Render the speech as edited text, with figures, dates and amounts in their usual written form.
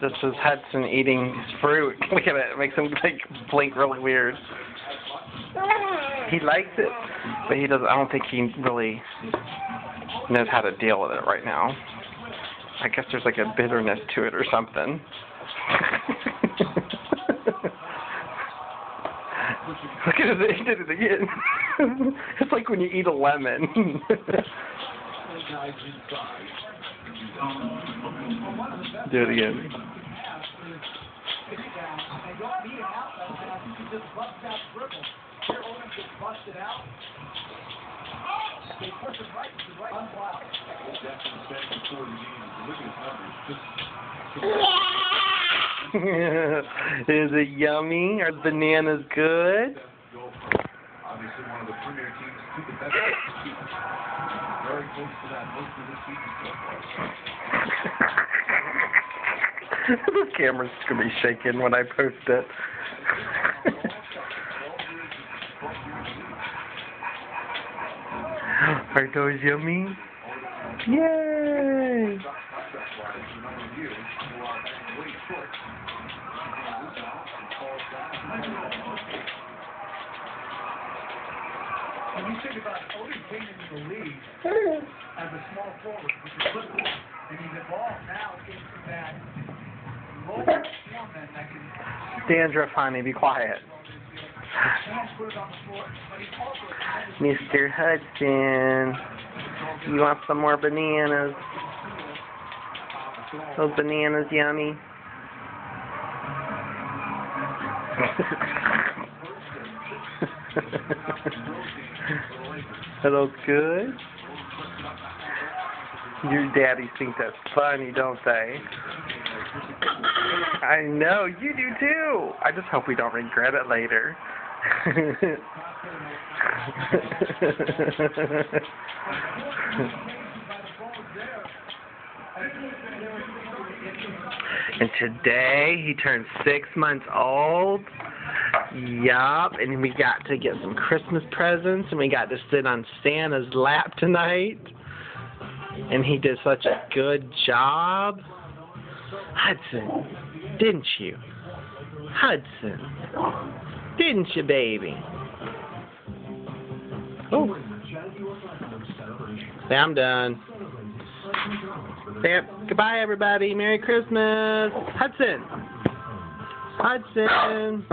This is Hudson eating his fruit. Look at it. It makes him like blink really weird. He likes it, but he doesn't. I don't think he really knows how to deal with it right now. I guess there's like a bitterness to it or something. Look at it. He did it again. It's like when you eat a lemon. Do it again. Is it yummy? Are the bananas good? Obviously one of the premier teams to the best very close to that most of the season so far. The camera's gonna be shaking when I post it. Are those yummy? Yay! When you think about Odin came into the league as a small forward, which is little, and he's evolved now into that low foreman that can. Dandruff, honey, be quiet. Mr. Hudson, you want some more bananas? Those bananas yummy? Are those good? Your daddies think that's funny, don't they? I know, you do too. I just hope we don't regret it later. And today he turned 6 months old. Yup, and we got to get some Christmas presents, and we got to sit on Santa's lap tonight. And he did such a good job. Hudson, didn't you? Hudson, didn't you, baby? Oh. Say, I'm done. Say, goodbye, everybody. Merry Christmas. Hudson. Hudson.